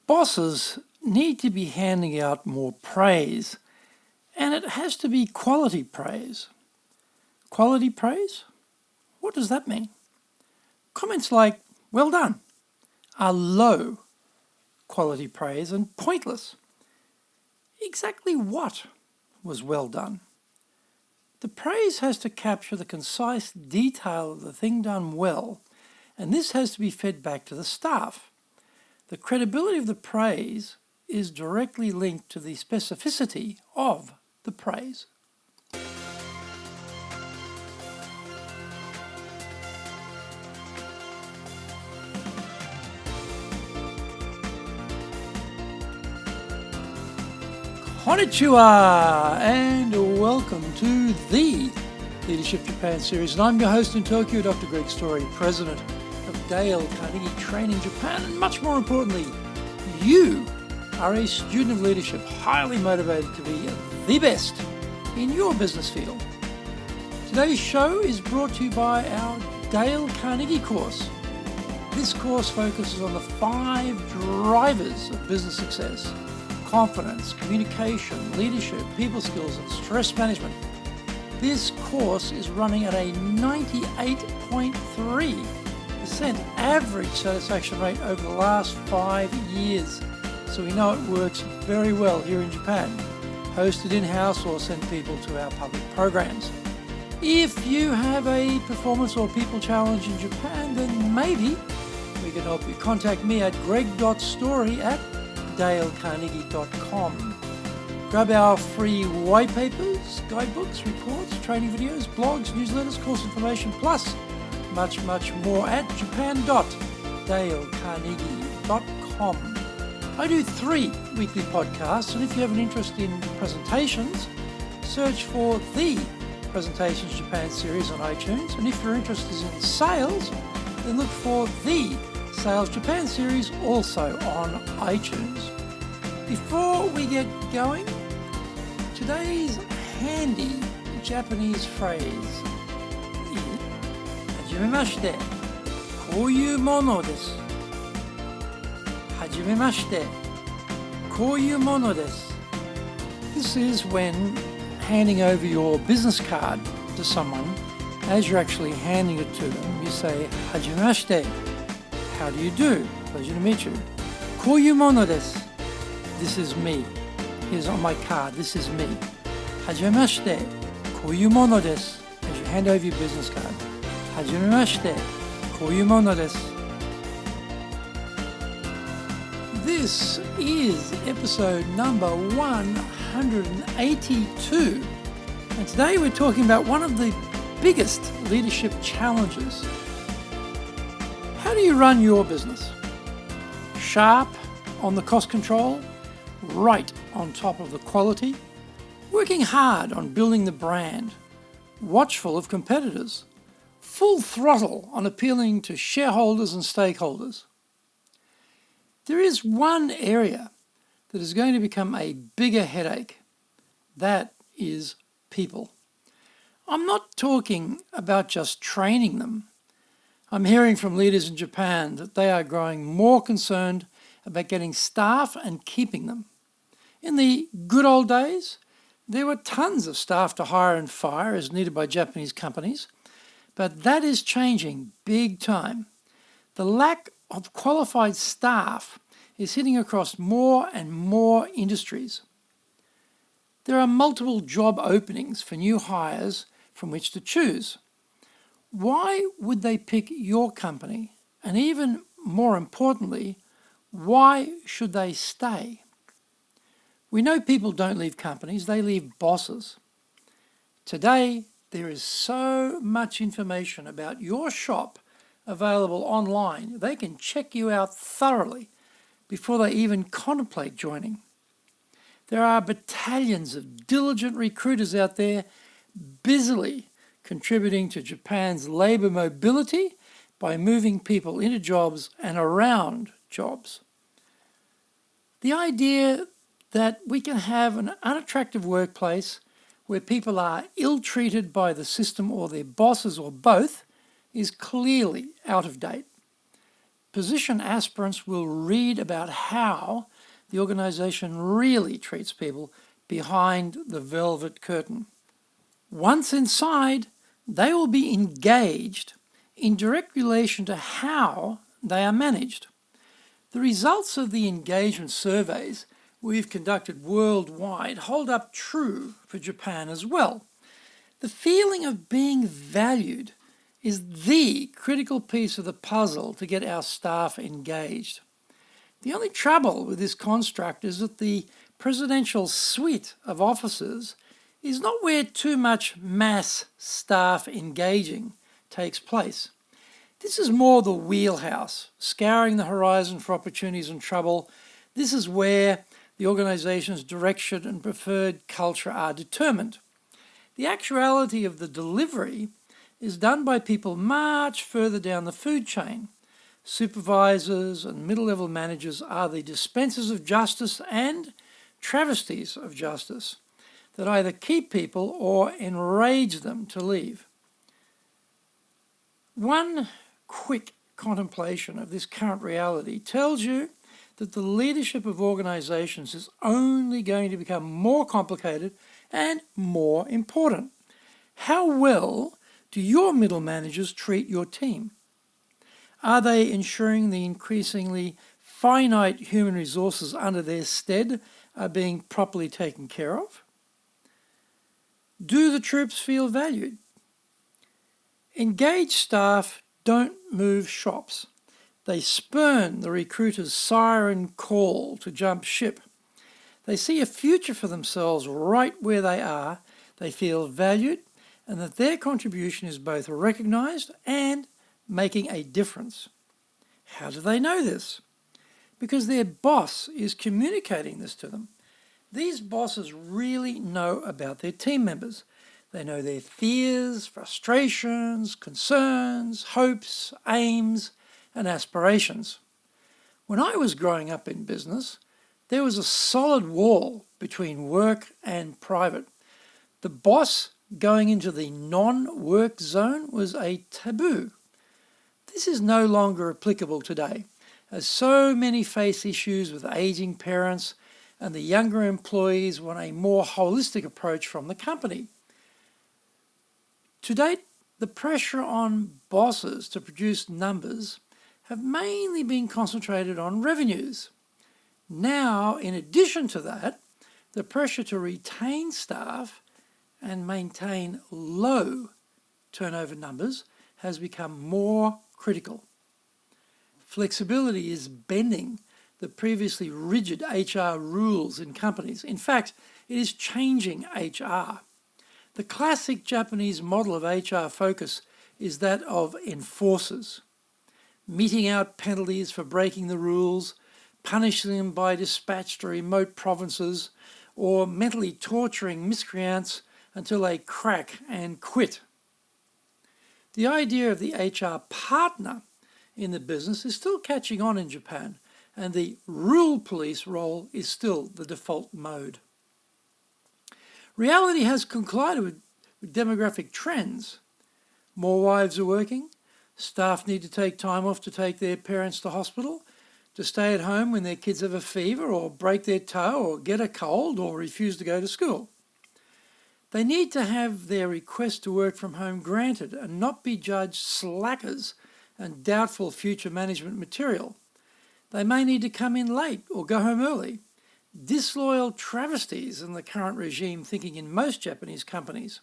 Bosses need to be handing out more praise, and it has to be quality praise. Quality praise? What does that mean? Comments like, well done, are low quality praise and pointless. Exactly what was well done? The praise has to capture the concise detail of the thing done well, and this has to be fed back to the staff. The credibility of the praise is directly linked to the specificity of the praise. Konnichiwa and welcome to the Leadership Japan series. And I'm your host in Tokyo, Dr. Greg Story, President of Dale Carnegie Training Japan. And much more importantly, you are a student of leadership, highly motivated to be the best in your business field. Today's show is brought to you by our Dale Carnegie course. This course focuses on the 5 drivers of business success: confidence, communication, leadership, people skills, and stress management. This course is running at a 98.3% average satisfaction rate over the last 5 years. So we know it works very well here in Japan. Hosted in-house or send people to our public programs. If you have a performance or people challenge in Japan, then maybe we can help you. Contact me at greg.story@dalecarnegie.com. Grab our free white papers, guidebooks, reports, training videos, blogs, newsletters, course information, plus much more at japan.dalecarnegie.com. I do 3 weekly podcasts, and if you have an interest in presentations, search for the Presentations Japan series on iTunes. And if your interest is in sales, then look for the Sales Japan series also on iTunes. Before we get going, today's handy Japanese phrase is hajimemashite, kouyu mono desu. Hajimemashite, kouyu mono desu. This is when handing over your business card to someone. As you're actually handing it to them, you say, hajimemashite, how do you do? Pleasure to meet you. Kouyu mono desu. This is me. Here's on my card, this is me. Hajimemashite, kouyu mono desu. As you hand over your business card. Hajimemashite, kouyu mono desu. This is episode number 182. And today we're talking about one of the biggest leadership challenges. How do you run your business? Sharp on the cost control, right on top of the quality, working hard on building the brand, watchful of competitors, full throttle on appealing to shareholders and stakeholders. There is one area that is going to become a bigger headache. That is people. I'm not talking about just training them. I'm hearing from leaders in Japan that they are growing more concerned about getting staff and keeping them. In the good old days, there were tons of staff to hire and fire as needed by Japanese companies, but that is changing big time. The lack of qualified staff is hitting across more and more industries. There are multiple job openings for new hires from which to choose. Why would they pick your company? And even more importantly, why should they stay? We know people don't leave companies, they leave bosses. Today, there is so much information about your shop available online. They can check you out thoroughly before they even contemplate joining. There are battalions of diligent recruiters out there busily contributing to Japan's labour mobility by moving people into jobs and around jobs. The idea that we can have an unattractive workplace where people are ill-treated by the system or their bosses or both is clearly out of date. position aspirants will read about how the organization really treats people behind the velvet curtain. Once inside, they will be engaged in direct relation to how they are managed. The results of the engagement surveys we've conducted worldwide hold up true for Japan as well. The feeling of being valued is the critical piece of the puzzle to get our staff engaged. The only trouble with this construct is that the presidential suite of offices is not where too much mass staff engaging takes place. This is more the wheelhouse, scouring the horizon for opportunities and trouble. This is where the organisation's direction and preferred culture are determined. The actuality of the delivery is done by people much further down the food chain. Supervisors and middle-level managers are the dispensers of justice and travesties of justice that either keep people or enrage them to leave. One quick contemplation of this current reality tells you that the leadership of organisations is only going to become more complicated and more important. How well do your middle managers treat your team? Are they ensuring the increasingly finite human resources under their stead are being properly taken care of? Do the troops feel valued? Engaged staff don't move shops. They spurn the recruiter's siren call to jump ship. They see a future for themselves right where they are. They feel valued and that their contribution is both recognised and making a difference. How do they know this? Because their boss is communicating this to them. These bosses really know about their team members. They know their fears, frustrations, concerns, hopes, aims, and aspirations. When I was growing up in business, there was a solid wall between work and private. The boss going into the non-work zone was a taboo. This is no longer applicable today, as so many face issues with aging parents and the younger employees want a more holistic approach from the company. To date, the pressure on bosses to produce numbers have mainly been concentrated on revenues. Now, in addition to that, the pressure to retain staff and maintain low turnover numbers has become more critical. Flexibility is bending the previously rigid HR rules in companies. In fact, it is changing HR. The classic Japanese model of HR focus is that of enforcers, meting out penalties for breaking the rules, punishing them by dispatch to remote provinces, or mentally torturing miscreants until they crack and quit. The idea of the HR partner in the business is still catching on in Japan, and the rule police role is still the default mode. Reality has collided with demographic trends. More wives are working, staff need to take time off to take their parents to hospital, to stay at home when their kids have a fever or break their toe or get a cold or refuse to go to school. They need to have their request to work from home granted and not be judged slackers and doubtful future management material. They may need to come in late or go home early. Disloyal travesties in the current regime thinking in most Japanese companies.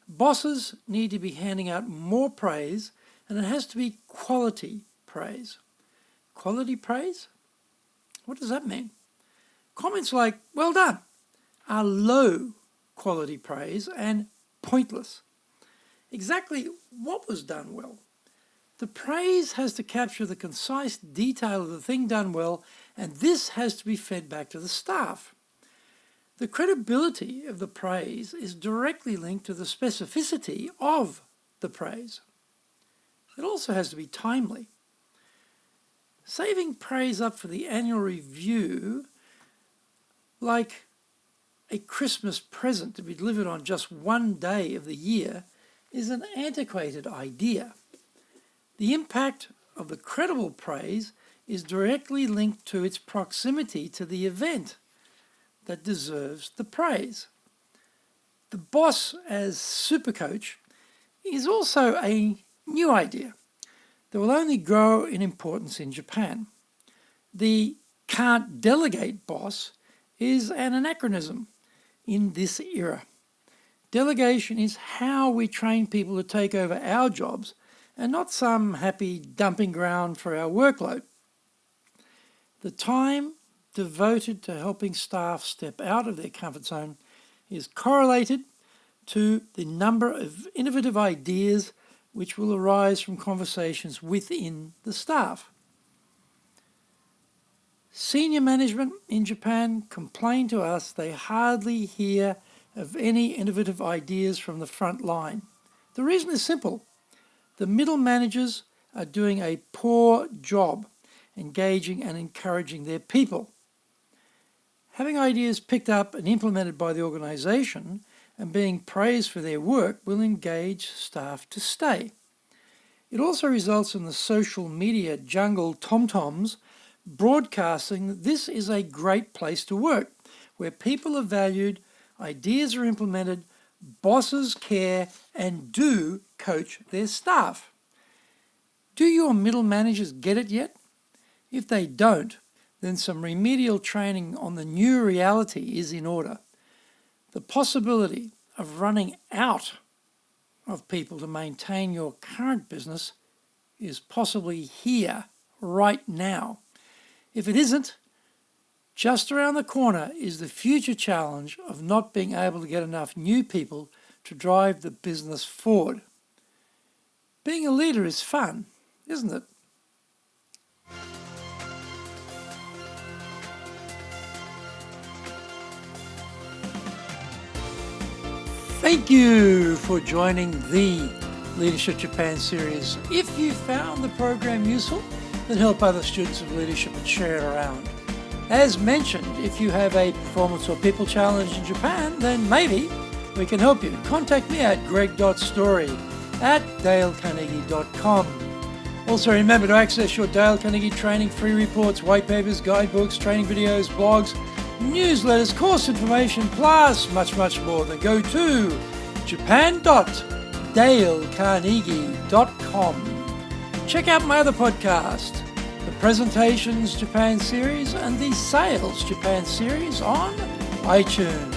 Bosses need to be handing out more praise, and it has to be quality praise. Quality praise? What does that mean? Comments like, well done, are low quality praise and pointless. Exactly what was done well? The praise has to capture the concise detail of the thing done well, and this has to be fed back to the staff. The credibility of the praise is directly linked to the specificity of the praise. It also has to be timely. Saving praise up for the annual review, like a Christmas present to be delivered on just one day of the year, is an antiquated idea. The impact of the credible praise is directly linked to its proximity to the event that deserves the praise. The boss as supercoach is also a new idea that will only grow in importance in Japan. The can't delegate boss is an anachronism in this era. Delegation is how we train people to take over our jobs and not some happy dumping ground for our workload. The time devoted to helping staff step out of their comfort zone is correlated to the number of innovative ideas which will arise from conversations within the staff. Senior management in Japan complain to us they hardly hear of any innovative ideas from the front line. The reason is simple. The middle managers are doing a poor job engaging and encouraging their people. Having ideas picked up and implemented by the organisation and being praised for their work will engage staff to stay. It also results in the social media jungle tom-toms broadcasting that this is a great place to work, where people are valued, ideas are implemented, bosses care and do coach their staff. Do your middle managers get it yet? If they don't, then some remedial training on the new reality is in order. The possibility of running out of people to maintain your current business is possibly here right now. If it isn't, just around the corner is the future challenge of not being able to get enough new people to drive the business forward. Being a leader is fun, isn't it? Thank you for joining the Leadership Japan series. If you found the program useful, then help other students of leadership and share it around. As mentioned, if you have a performance or people challenge in Japan, then maybe we can help you. Contact me at greg.story@dalecarnegie.com. Also remember to access your Dale Carnegie training free reports, white papers, guidebooks, training videos, blogs, newsletters, course information, plus much more. Then go to japan.dalecarnegie.com. Check out my other podcast, the Presentations Japan series and the Sales Japan series on iTunes.